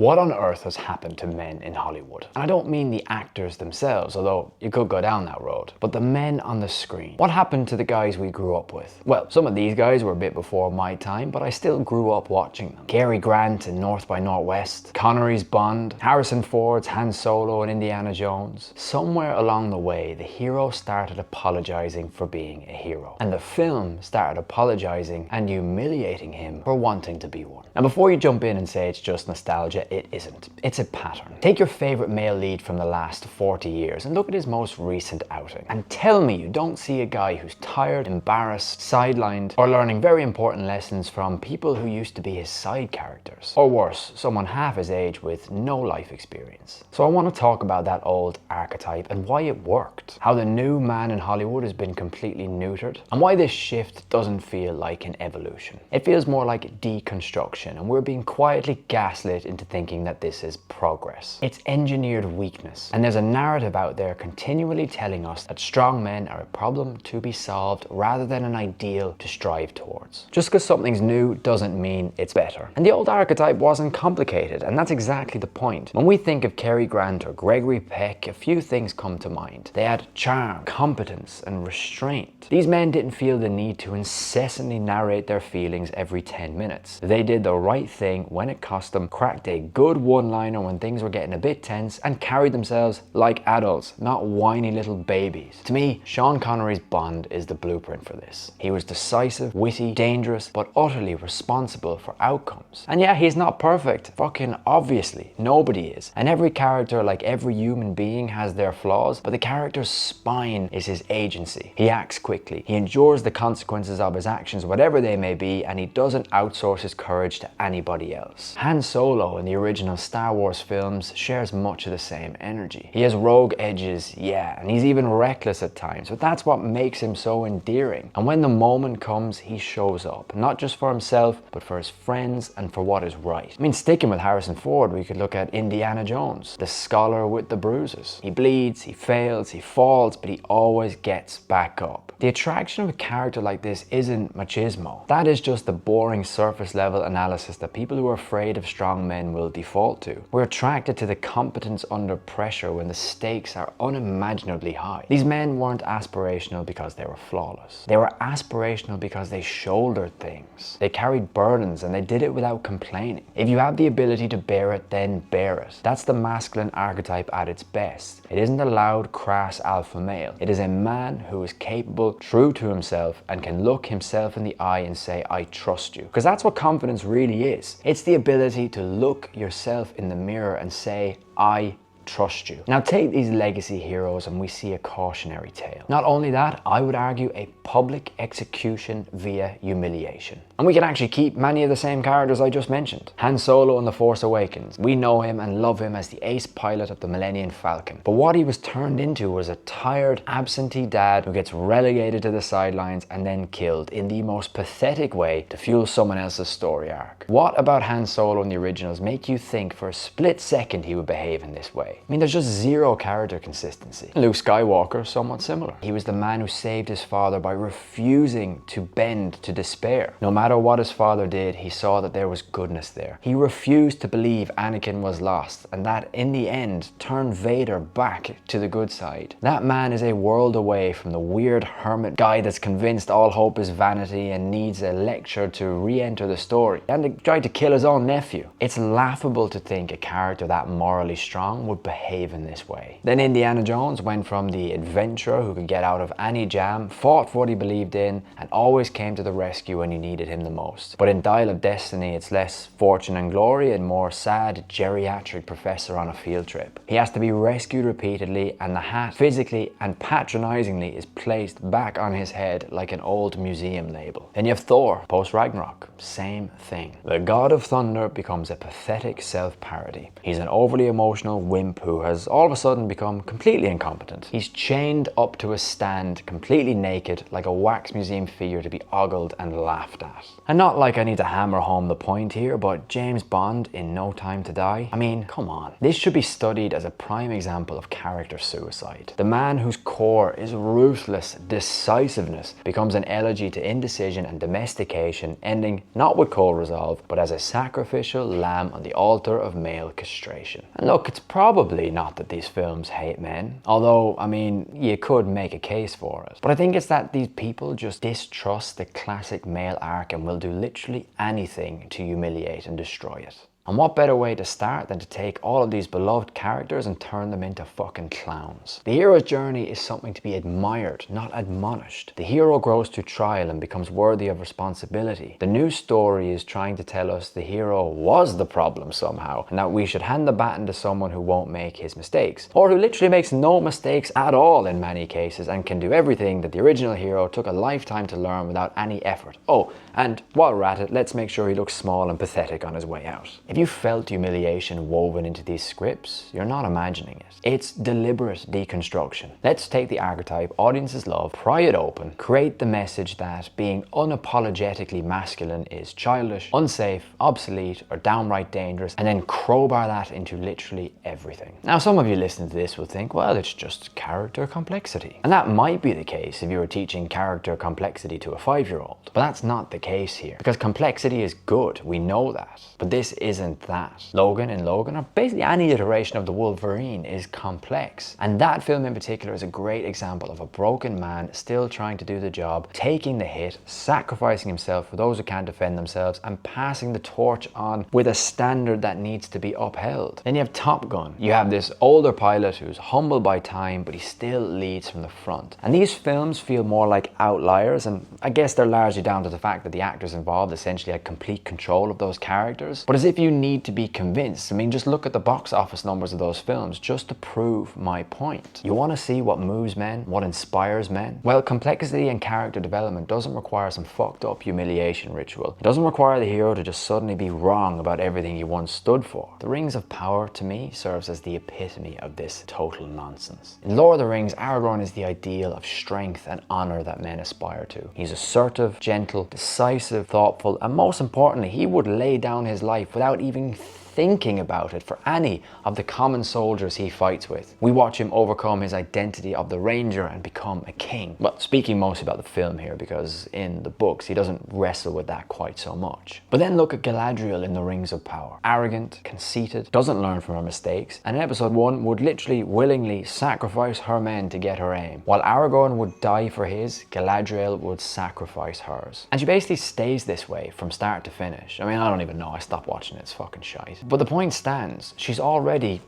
What on earth has happened to men in Hollywood? And I don't mean the actors themselves, although you could go down that road, but the men on the screen. What happened to the guys we grew up with? Well, some of these guys were a bit before my time, but I still grew up watching them. Cary Grant in North by Northwest, Connery's Bond, Harrison Ford's Han Solo and Indiana Jones. Somewhere along the way, the hero started apologizing for being a hero, and the film started apologizing and humiliating him for wanting to be one. And before you jump in and say it's just nostalgia, it isn't. It's a pattern. Take your favorite male lead from the last 40 years and look at his most recent outing. And tell me you don't see a guy who's tired, embarrassed, sidelined, or learning very important lessons from people who used to be his side characters. Or worse, someone half his age with no life experience. So I want to talk about that old archetype and why it worked. How the new man in Hollywood has been completely neutered. And why this shift doesn't feel like an evolution. It feels more like deconstruction, and we're being quietly gaslit into thinking that this is progress. It's engineered weakness, and there's a narrative out there continually telling us that strong men are a problem to be solved rather than an ideal to strive towards. Just because something's new doesn't mean it's better. And the old archetype wasn't complicated, and that's exactly the point. When we think of Cary Grant or Gregory Peck, a few things come to mind. They had charm, competence, and restraint. These men didn't feel the need to incessantly narrate their feelings every 10 minutes. They did the right thing when it cost them, cracked a good one-liner when things were getting a bit tense, and carried themselves like adults, not whiny little babies. To me, Sean Connery's Bond is the blueprint for this. He was decisive, witty, dangerous, but utterly responsible for outcomes. And yeah, he's not perfect. Fucking obviously, nobody is. And every character, like every human being, has their flaws, but the character's spine is his agency. He acts quickly. He endures the consequences of his actions, whatever they may be, and he doesn't outsource his courage to anybody else. Han Solo in the original Star Wars films shares much of the same energy. He has rogue edges, yeah, and he's even reckless at times, but that's what makes him so endearing. And when the moment comes, he shows up, not just for himself, but for his friends and for what is right. I mean, sticking with Harrison Ford, we could look at Indiana Jones, the scholar with the bruises. He bleeds, he fails, he falls, but he always gets back up. The attraction of a character like this isn't machismo. That is just the boring surface level analysis that people who are afraid of strong men will default to. We're attracted to the competence under pressure when the stakes are unimaginably high. These men weren't aspirational because they were flawless. They were aspirational because they shouldered things. They carried burdens and they did it without complaining. If you have the ability to bear it, then bear it. That's the masculine archetype at its best. It isn't a loud, crass alpha male. It is a man who is capable, true to himself, and can look himself in the eye and say, I trust you. Because that's what confidence really is. It's the ability to look yourself in the mirror and say, I trust you. Now take these legacy heroes and we see a cautionary tale. Not only that, I would argue a public execution via humiliation. And we can actually keep many of the same characters I just mentioned. Han Solo in The Force Awakens. We know him and love him as the ace pilot of the Millennium Falcon. But what he was turned into was a tired, absentee dad who gets relegated to the sidelines and then killed in the most pathetic way to fuel someone else's story arc. What about Han Solo in the originals make you think for a split second he would behave in this way? I mean, there's just zero character consistency. Luke Skywalker, somewhat similar. He was the man who saved his father by refusing to bend to despair. No matter what his father did, he saw that there was goodness there. He refused to believe Anakin was lost, and that in the end turned Vader back to the good side. That man is a world away from the weird hermit guy that's convinced all hope is vanity and needs a lecture to re-enter the story, and tried to kill his own nephew. It's laughable to think a character that morally strong would behave in this way. Then Indiana Jones went from the adventurer who could get out of any jam, fought for what he believed in, and always came to the rescue when you needed him the most. But in Dial of Destiny, it's less fortune and glory and more sad geriatric professor on a field trip. He has to be rescued repeatedly, and the hat physically and patronizingly is placed back on his head like an old museum label. Then you have Thor, post Ragnarok, same thing. The god of thunder becomes a pathetic self-parody. He's an overly emotional wimp wimp who has all of a sudden become completely incompetent. He's chained up to a stand, completely naked, like a wax museum figure to be ogled and laughed at. And not like I need to hammer home the point here, but James Bond in No Time to Die? I mean, come on. This should be studied as a prime example of character suicide. The man whose core is ruthless decisiveness becomes an elegy to indecision and domestication, ending not with cold resolve, but as a sacrificial lamb on the altar of male castration. And look, it's probably not that these films hate men, although, I mean, you could make a case for it. But I think it's that these people just distrust the classic male arc and will do literally anything to humiliate and destroy it. And what better way to start than to take all of these beloved characters and turn them into fucking clowns? The hero's journey is something to be admired, not admonished. The hero grows to trial and becomes worthy of responsibility. The new story is trying to tell us the hero was the problem somehow, and that we should hand the baton to someone who won't make his mistakes, or who literally makes no mistakes at all in many cases and can do everything that the original hero took a lifetime to learn without any effort. Oh, and while we're at it, let's make sure he looks small and pathetic on his way out. If you felt humiliation woven into these scripts, you're not imagining it. It's deliberate deconstruction. Let's take the archetype audiences love, pry it open, create the message that being unapologetically masculine is childish, unsafe, obsolete, or downright dangerous, and then crowbar that into literally everything. Now, some of you listening to this will think, well, it's just character complexity. And that might be the case if you were teaching character complexity to a 5-year-old. But that's not the case here, because complexity is good, we know that. But this isn't that. Logan in Logan, or basically any iteration of the Wolverine, is complex. And that film in particular is a great example of a broken man still trying to do the job, taking the hit, sacrificing himself for those who can't defend themselves, and passing the torch on with a standard that needs to be upheld. Then you have Top Gun. You have this older pilot who's humbled by time, but he still leads from the front. And these films feel more like outliers, and I guess they're largely down to the fact that the actors involved essentially had complete control of those characters. But as if you need to be convinced. I mean, just look at the box office numbers of those films just to prove my point. You want to see what moves men, what inspires men? Well, complexity and character development doesn't require some fucked up humiliation ritual. It doesn't require the hero to just suddenly be wrong about everything he once stood for. The Rings of Power, to me, serves as the epitome of this total nonsense. In Lord of the Rings, Aragorn is the ideal of strength and honor that men aspire to. He's assertive, gentle, decisive, thoughtful, and most importantly, he would lay down his life without even thinking about it for any of the common soldiers he fights with. We watch him overcome his identity of the ranger and become a king. Well, speaking mostly about the film here, because in the books he doesn't wrestle with that quite so much. But then look at Galadriel in the Rings of Power. Arrogant, conceited, doesn't learn from her mistakes, and in episode 1 would literally willingly sacrifice her men to get her aim. While Aragorn would die for his, Galadriel would sacrifice hers. And she basically stays this way from start to finish. I mean, I don't even know, I stopped watching it, it's fucking shite. But the point stands, she's already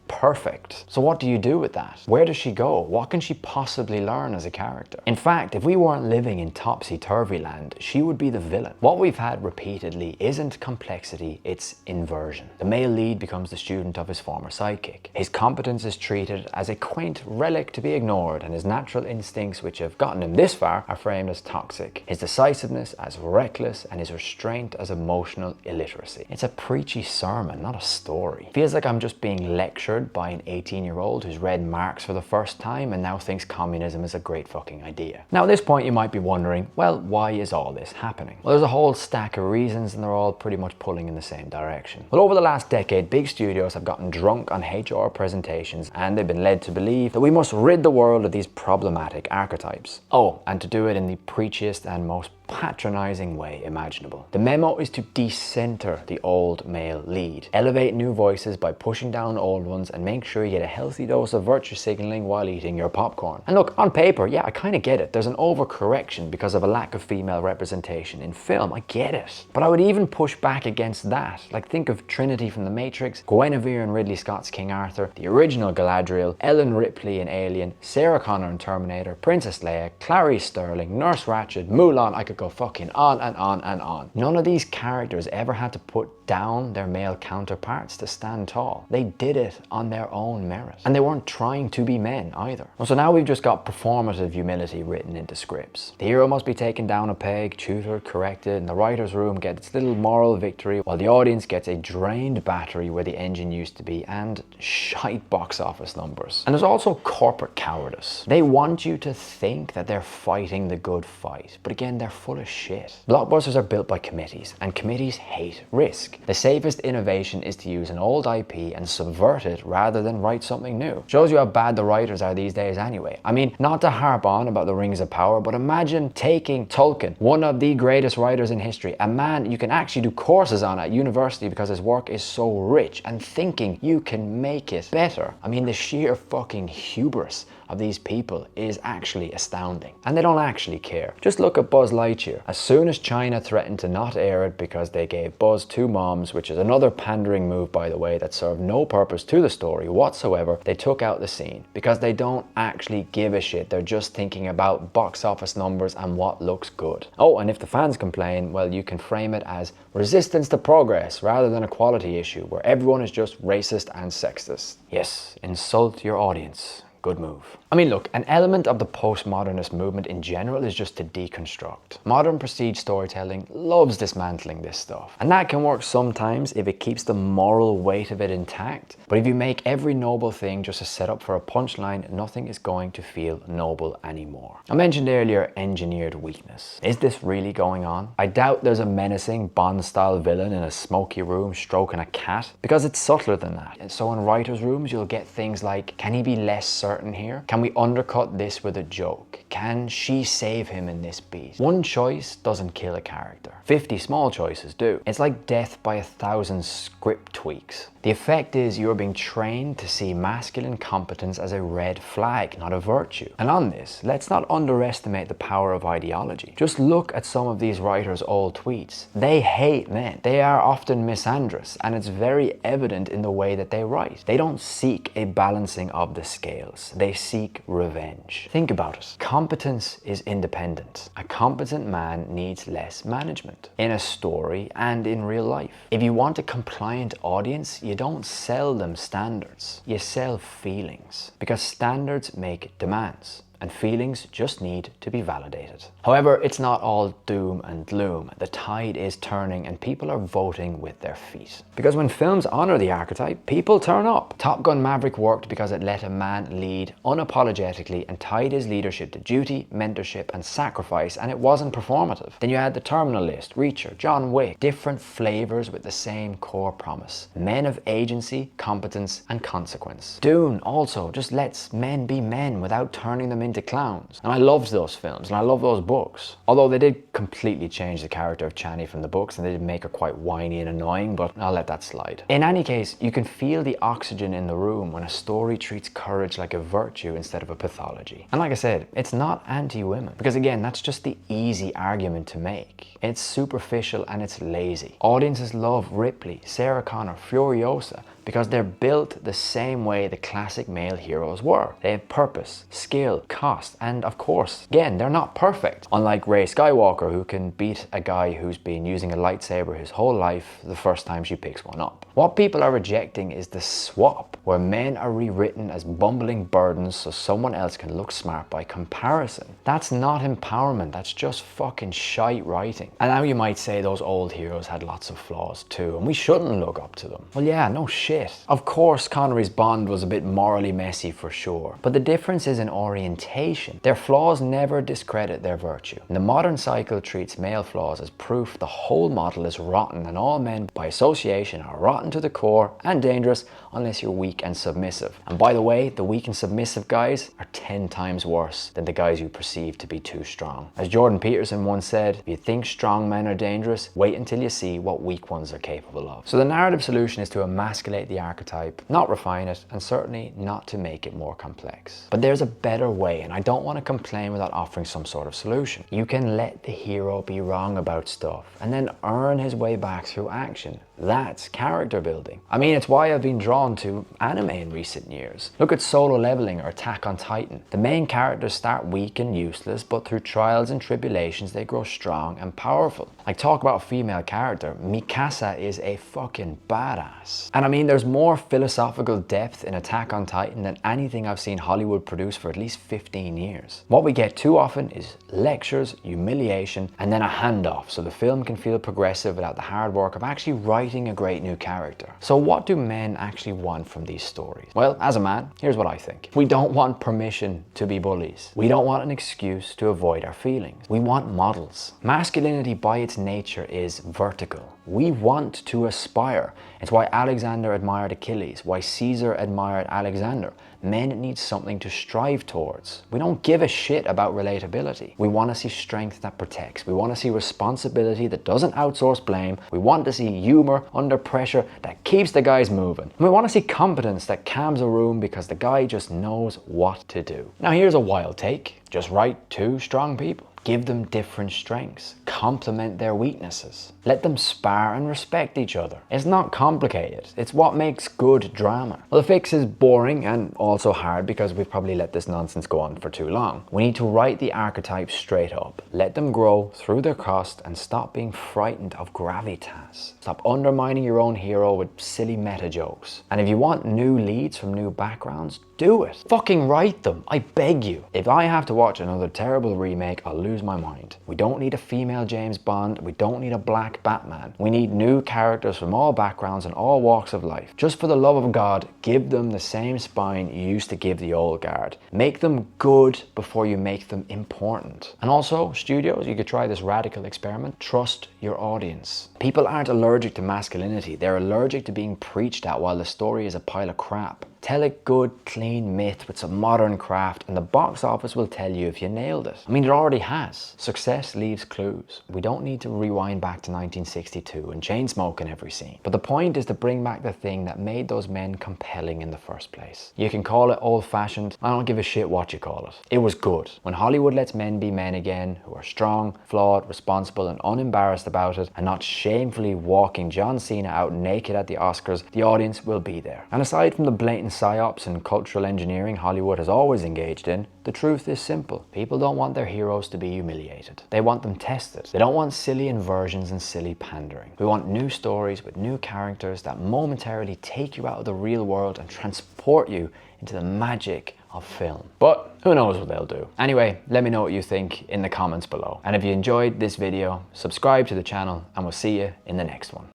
perfect. So what do you do with that? Where does she go? What can she possibly learn as a character? In fact, if we weren't living in topsy-turvy land, she would be the villain. What we've had repeatedly isn't complexity, it's inversion. The male lead becomes the student of his former sidekick. His competence is treated as a quaint relic to be ignored, and his natural instincts, which have gotten him this far, are framed as toxic. His decisiveness as reckless, and his restraint as emotional illiteracy. It's a preachy sermon, not a story. Feels like I'm just being lectured by an 18-year-old who's read Marx for the first time and now thinks communism is a great fucking idea. Now at this point you might be wondering, well, why is all this happening? Well, there's a whole stack of reasons and they're all pretty much pulling in the same direction. Well, over the last decade, big studios have gotten drunk on HR presentations and they've been led to believe that we must rid the world of these problematic archetypes. Oh, and to do it in the preachiest and most patronizing way imaginable. The memo is to decenter the old male lead. Elevate new voices by pushing down old ones and make sure you get a healthy dose of virtue signaling while eating your popcorn. And look, on paper, yeah, I kind of get it. There's an overcorrection because of a lack of female representation in film. I get it. But I would even push back against that. Like, think of Trinity from The Matrix, Guinevere in Ridley Scott's King Arthur, the original Galadriel, Ellen Ripley in Alien, Sarah Connor in Terminator, Princess Leia, Clarice Sterling, Nurse Ratched, Mulan. I could go fucking on and on and on. None of these characters ever had to put down their male counterparts to stand tall. They did it on their own merit. And they weren't trying to be men either. So now we've just got performative humility written into scripts. The hero must be taken down a peg, tutored, corrected, and the writer's room gets its little moral victory, while the audience gets a drained battery where the engine used to be, and shite box office numbers. And there's also corporate cowardice. They want you to think that they're fighting the good fight, but again, they're full of shit. Blockbusters are built by committees, and committees hate risk. The safest innovation is to use an old IP and subvert it rather than write something new. Shows you how bad the writers are these days anyway. I mean, not to harp on about the Rings of Power, but imagine taking Tolkien, one of the greatest writers in history, a man you can actually do courses on at university because his work is so rich, and thinking you can make it better. I mean, the sheer fucking hubris of these people is actually astounding. And they don't actually care. Just look at Buzz Lightyear. As soon as China threatened to not air it because they gave Buzz 2 moms, which is another pandering move, by the way, that served no purpose to the story whatsoever, they took out the scene because they don't actually give a shit. They're just thinking about box office numbers and what looks good. Oh, and if the fans complain, well, you can frame it as resistance to progress rather than a quality issue where everyone is just racist and sexist. Yes, insult your audience. Good move. I mean, look, an element of the postmodernist movement in general is just to deconstruct. Modern prestige storytelling loves dismantling this stuff. And that can work sometimes if it keeps the moral weight of it intact. But if you make every noble thing just a setup for a punchline, nothing is going to feel noble anymore. I mentioned earlier engineered weakness. Is this really going on? I doubt there's a menacing Bond-style villain in a smoky room stroking a cat, because it's subtler than that. And so in writers' rooms, you'll get things like, can he be less certain here? Can we undercut this with a joke? Can she save him in this beat? One choice doesn't kill a character. 50 small choices do. It's like death by 1,000 script tweaks. The effect is you're being trained to see masculine competence as a red flag, not a virtue. And on this, let's not underestimate the power of ideology. Just look at some of these writers' old tweets. They hate men. They are often misandrous, and it's very evident in the way that they write. They don't seek a balancing of the scales. They seek revenge. Think about it. Competence is independent. A competent man needs less management in a story and in real life. If you want a compliant audience, you don't sell them standards. You sell feelings, because standards make demands. And feelings just need to be validated. However, it's not all doom and gloom. The tide is turning and people are voting with their feet. Because when films honor the archetype, people turn up. Top Gun Maverick worked because it let a man lead unapologetically and tied his leadership to duty, mentorship, and sacrifice, and it wasn't performative. Then you had The Terminal List, Reacher, John Wick, different flavors with the same core promise. Men of agency, competence, and consequence. Dune also just lets men be men without turning them into clowns. And I loved those films and I love those books. Although they did completely change the character of Chani from the books and they did make her quite whiny and annoying, but I'll let that slide. In any case, you can feel the oxygen in the room when a story treats courage like a virtue instead of a pathology. And like I said, it's not anti-women, because again, that's just the easy argument to make. It's superficial and it's lazy. Audiences love Ripley, Sarah Connor, Furiosa, because they're built the same way the classic male heroes were. They have purpose, skill, cost, and of course, again, they're not perfect. Unlike Rey Skywalker, who can beat a guy who's been using a lightsaber his whole life the first time she picks one up. What people are rejecting is the swap, where men are rewritten as bumbling burdens so someone else can look smart by comparison. That's not empowerment, that's just fucking shite writing. And now you might say those old heroes had lots of flaws too, and we shouldn't look up to them. Well, yeah, no shit. Of course, Connery's Bond was a bit morally messy for sure, but the difference is in orientation. Their flaws never discredit their virtue. And the modern cycle treats male flaws as proof the whole model is rotten and all men by association are rotten to the core and dangerous unless you're weak and submissive. And by the way, the weak and submissive guys are 10 times worse than the guys you perceive to be too strong. As Jordan Peterson once said, if you think strong men are dangerous, wait until you see what weak ones are capable of. So the narrative solution is to emasculate the archetype, not refine it, and certainly not to make it more complex. But there's a better way, and I don't want to complain without offering some sort of solution. You can let the hero be wrong about stuff and then earn his way back through action. That's character building. I mean, it's why I've been drawn to anime in recent years. Look at Solo Leveling or Attack on Titan. The main characters start weak and useless, but through trials and tribulations they grow strong and powerful. Like, talk about a female character, Mikasa is a fucking badass. And I mean, there's more philosophical depth in Attack on Titan than anything I've seen Hollywood produce for at least 15 years. What we get too often is lectures, humiliation, and then a handoff so the film can feel progressive without the hard work of actually writing a great new character. So what do men actually want from these stories? Well, as a man, here's what I think. We don't want permission to be bullies. We don't want an excuse to avoid our feelings. We want models. Masculinity by its nature is vertical. We want to aspire. It's why Alexander admired Achilles, why Caesar admired Alexander. Men need something to strive towards. We don't give a shit about relatability. We want to see strength that protects. We want to see responsibility that doesn't outsource blame. We want to see humor under pressure that keeps the guys moving. And we want to see competence that calms a room because the guy just knows what to do. Now here's a wild take. Just write two strong people. Give them different strengths. Complement their weaknesses. Let them spar and respect each other. It's not complicated. It's what makes good drama. Well, the fix is boring and also hard because we've probably let this nonsense go on for too long. We need to write the archetypes straight up. Let them grow through their cost and stop being frightened of gravitas. Stop undermining your own hero with silly meta jokes. And if you want new leads from new backgrounds, do it. Fucking write them. I beg you. If I have to watch another terrible remake, I'll lose my mind. We don't need a female James Bond. We don't need a black Batman. We need new characters from all backgrounds and all walks of life. Just for the love of God, give them the same spine you used to give the old guard. Make them good before you make them important. And also, studios, you could try this radical experiment. Trust your audience. People aren't allergic to masculinity. They're allergic to being preached at while the story is a pile of crap. Tell a good, clean myth with some modern craft and the box office will tell you if you nailed it. I mean, it already has. Success leaves clues. We don't need to rewind back to 1962 and chain smoke in every scene. But the point is to bring back the thing that made those men compelling in the first place. You can call it old-fashioned. I don't give a shit what you call it. It was good. When Hollywood lets men be men again, who are strong, flawed, responsible, and unembarrassed about it, and not shamefully walking John Cena out naked at the Oscars, the audience will be there. And aside from the blatant psyops and cultural engineering Hollywood has always engaged in, the truth is simple. People don't want their heroes to be humiliated. They want them tested. They don't want silly inversions and silly pandering. We want new stories with new characters that momentarily take you out of the real world and transport you into the magic of film. But who knows what they'll do. Anyway, let me know what you think in the comments below. And if you enjoyed this video, subscribe to the channel and we'll see you in the next one.